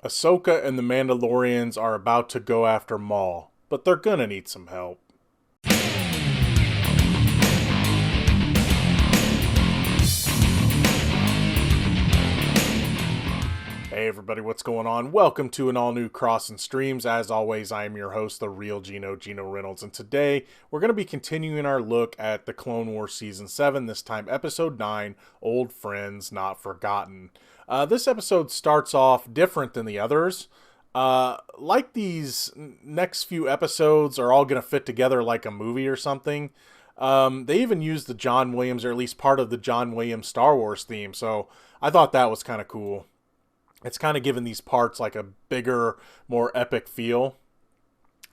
Ahsoka and the Mandalorians are about to go after Maul, but they're gonna need some help. Hey everybody, what's going on? Welcome to an all-new Crossin Streams. As always, I am your host, the real Gino Reynolds, and today we're going to be continuing our look at the Clone Wars Season 7, this time Episode 9, Old Friends Not Forgotten. This episode starts off different than the others. Like these next few episodes are all going to fit together like a movie or something. They even used the John Williams, or at least part of the John Williams Star Wars theme, so I thought that was kind of cool. It's kind of given these parts like a bigger, more epic feel.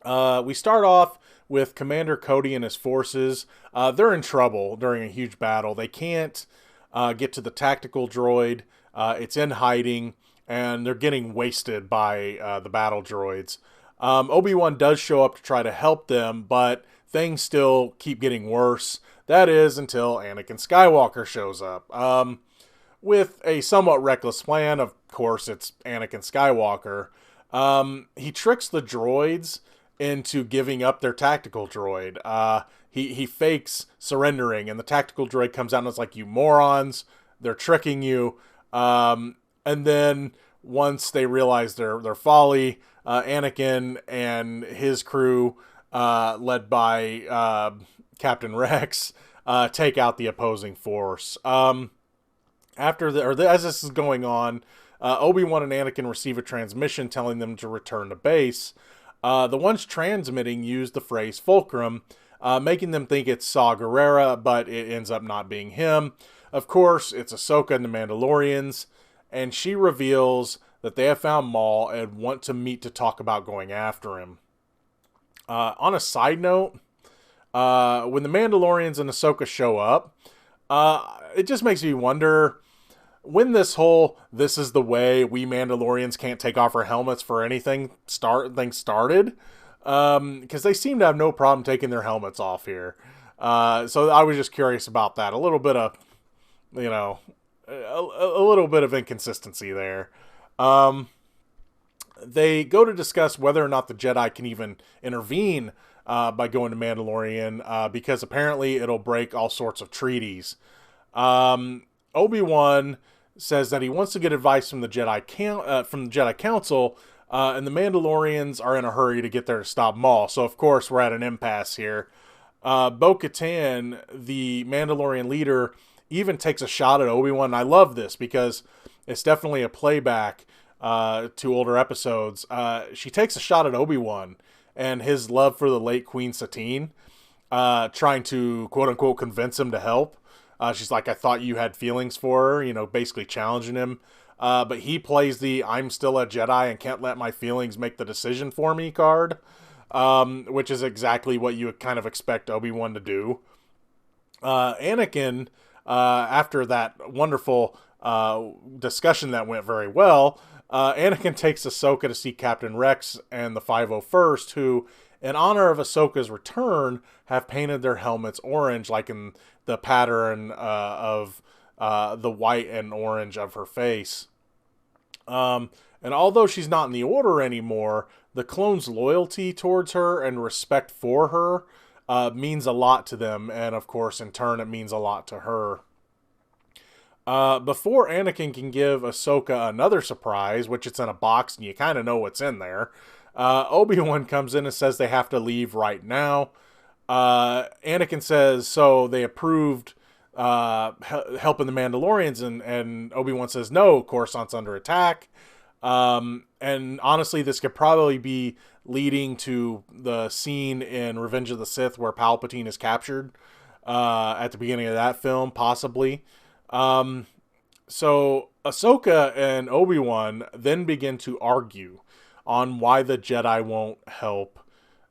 We start off with Commander Cody and his forces. They're in trouble during a huge battle. They can't get to the tactical droid. It's in hiding, and they're getting wasted by the battle droids. Obi-Wan does show up to try to help them, but things still keep getting worse. That is until Anakin Skywalker shows up. With a somewhat reckless plan. Of course, it's Anakin Skywalker. He tricks the droids into giving up their tactical droid. He fakes surrendering, and the tactical droid comes out and is like, "You morons, they're tricking you." And then once they realize their folly, Anakin and his crew, led by Captain Rex, take out the opposing force. As this is going on, Obi-Wan and Anakin receive a transmission telling them to return to base. The ones transmitting use the phrase fulcrum, making them think it's Saw Gerrera, but it ends up not being him. Of course, it's Ahsoka and the Mandalorians, and she reveals that they have found Maul and want to meet to talk about going after him. On a side note, when the Mandalorians and Ahsoka show up, it just makes me wonder when this is the way we Mandalorians can't take off our helmets for anything started, because they seem to have no problem taking their helmets off here. So I was just curious about that. A little bit of, a little bit of inconsistency there. They go to discuss whether or not the Jedi can even intervene by going to Mandalorian, because apparently it'll break all sorts of treaties. Obi-Wan says that he wants to get advice from the Jedi Council, and the Mandalorians are in a hurry to get there to stop Maul. So of course we're at an impasse here. Bo-Katan, the Mandalorian leader, even takes a shot at Obi-Wan. I love this because it's definitely a playback to older episodes. She takes a shot at Obi-Wan and his love for the late Queen Satine, trying to quote-unquote convince him to help. She's like, "I thought you had feelings for her," basically challenging him. But he plays the "I'm still a Jedi and can't let my feelings make the decision for me" card, which is exactly what you would kind of expect Obi-Wan to do. Anakin, after that wonderful discussion that went very well, Anakin takes Ahsoka to see Captain Rex and the 501st, who, in honor of Ahsoka's return, have painted their helmets orange, like in the pattern of the white and orange of her face. And although she's not in the Order anymore, the clones' loyalty towards her and respect for her means a lot to them, and of course, in turn, it means a lot to her. Before Anakin can give Ahsoka another surprise, which it's in a box and you kind of know what's in there, Obi-Wan comes in and says they have to leave right now. Anakin says, so they approved helping the Mandalorians, and Obi-Wan says, no, Coruscant's under attack. And honestly, this could probably be leading to the scene in Revenge of the Sith where Palpatine is captured at the beginning of that film, possibly. So Ahsoka and Obi-Wan then begin to argue on why the Jedi won't help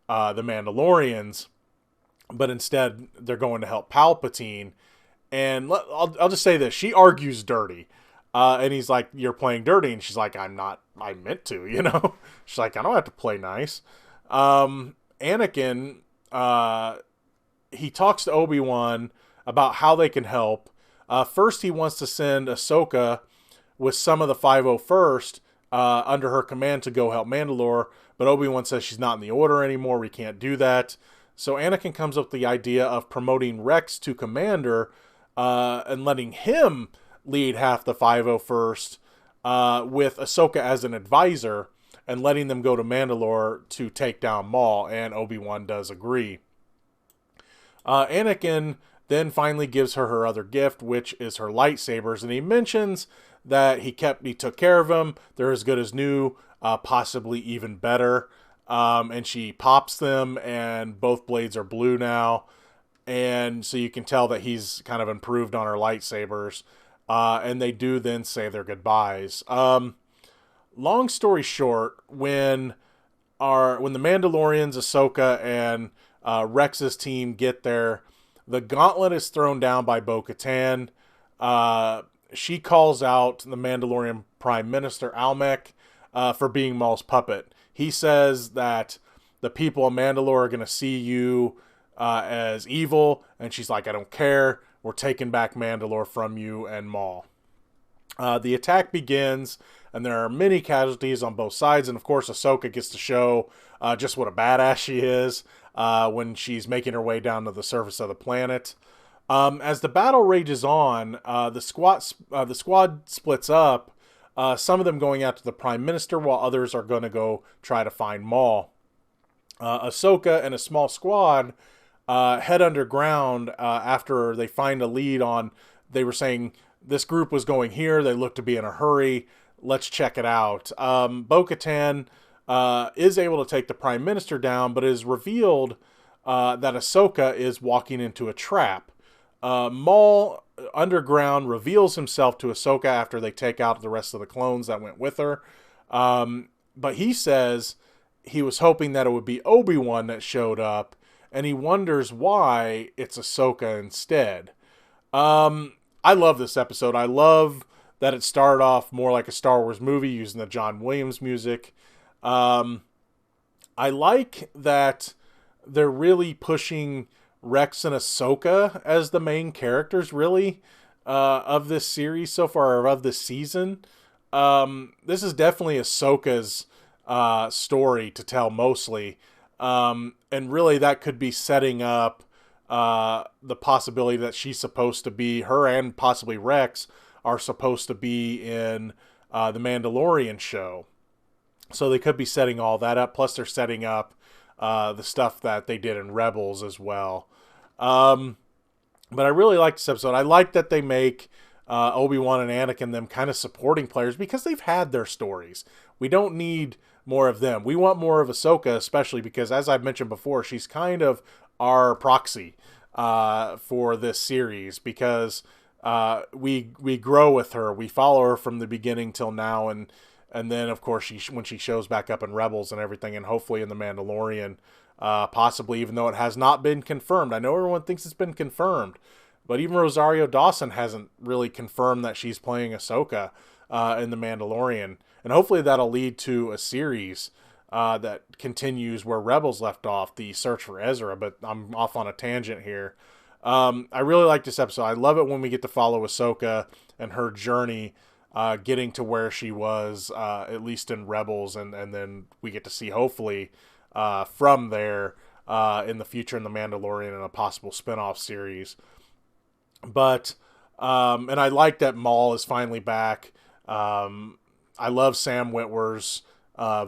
the Mandalorians, but instead they're going to help Palpatine. And I'll just say this: she argues dirty, and he's like, "You're playing dirty," and she's like, "I'm not. I meant to." She's like, "I don't have to play nice." Anakin, he talks to Obi-Wan about how they can help. First, he wants to send Ahsoka with some of the 501st under her command to go help Mandalore, but Obi-Wan says she's not in the Order anymore, we can't do that. So Anakin comes up with the idea of promoting Rex to Commander and letting him lead half the 501st with Ahsoka as an advisor and letting them go to Mandalore to take down Maul, and Obi-Wan does agree. Anakin then finally gives her her other gift, which is her lightsabers, and he mentions that he took care of them. They're as good as new, possibly even better. And she pops them, and both blades are blue now. And so you can tell that he's kind of improved on her lightsabers. And they do then say their goodbyes. Long story short, when the Mandalorians, Ahsoka, and Rex's team get there, the gauntlet is thrown down by Bo-Katan. She calls out the Mandalorian Prime Minister, Almec, for being Maul's puppet. He says that the people of Mandalore are going to see you as evil, and she's like, I don't care. We're taking back Mandalore from you and Maul. The attack begins, and there are many casualties on both sides, and of course Ahsoka gets to show just what a badass she is when she's making her way down to the surface of the planet. As the battle rages on, the squad splits up, some of them going out to the Prime Minister, while others are going to go try to find Maul. Ahsoka and a small squad head underground after they find a lead on, they were saying this group was going here, they look to be in a hurry, let's check it out. Bo-Katan is able to take the Prime Minister down, but it is revealed that Ahsoka is walking into a trap. Maul underground reveals himself to Ahsoka after they take out the rest of the clones that went with her. But he says he was hoping that it would be Obi-Wan that showed up, and he wonders why it's Ahsoka instead. I love this episode. I love that it started off more like a Star Wars movie using the John Williams music. I like that they're really pushing Rex and Ahsoka as the main characters, really, of this series so far, or of this season. This is definitely Ahsoka's story to tell mostly. And really that could be setting up the possibility that she's supposed to be, her and possibly Rex, are supposed to be in the Mandalorian show. So they could be setting all that up. Plus they're setting up the stuff that they did in Rebels as well. But I really like this episode. I like that they make Obi-Wan and Anakin them kind of supporting players because they've had their stories. We don't need more of them. We want more of Ahsoka, especially because, as I've mentioned before, she's kind of our proxy for this series because we grow with her. We follow her from the beginning till now, and then, of course, when she shows back up in Rebels and everything, and hopefully in The Mandalorian, possibly, even though it has not been confirmed. I know everyone thinks it's been confirmed, but even Rosario Dawson hasn't really confirmed that she's playing Ahsoka in The Mandalorian. And hopefully that'll lead to a series that continues where Rebels left off, the search for Ezra, but I'm off on a tangent here. I really like this episode. I love it when we get to follow Ahsoka and her journey getting to where she was, at least in Rebels, and then we get to see, hopefully, from there in the future in The Mandalorian and a possible spinoff series. But, and I like that Maul is finally back. I love Sam Witwer's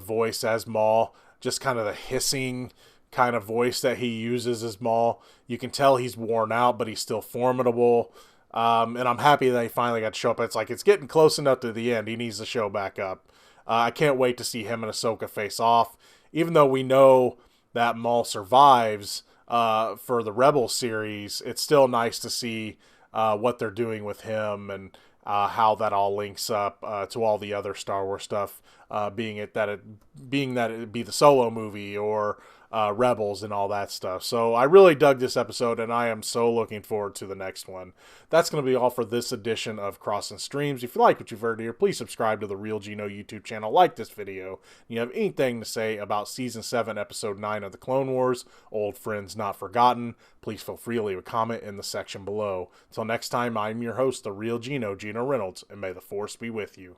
voice as Maul, just kind of the hissing kind of voice that he uses as Maul. You can tell he's worn out, but he's still formidable. And I'm happy that he finally got to show up. It's like, it's getting close enough to the end. He needs to show back up. I can't wait to see him and Ahsoka face off. Even though we know that Maul survives for the Rebel series, it's still nice to see what they're doing with him and how that all links up to all the other Star Wars stuff, being that it be the Solo movie or Rebels and all that stuff. So I really dug this episode, and I am so looking forward to the next one. That's going to be all for this edition of Crossin Streams. If you like what you've heard here, please subscribe to the Real Gino YouTube channel, like this video, and you have anything to say about Season 7, Episode 9 of The Clone Wars, Old Friends Not Forgotten, please feel free to leave a comment in the section below. Until next time, I'm your host, the Real Gino, Gino Reynolds, and may the Force be with you.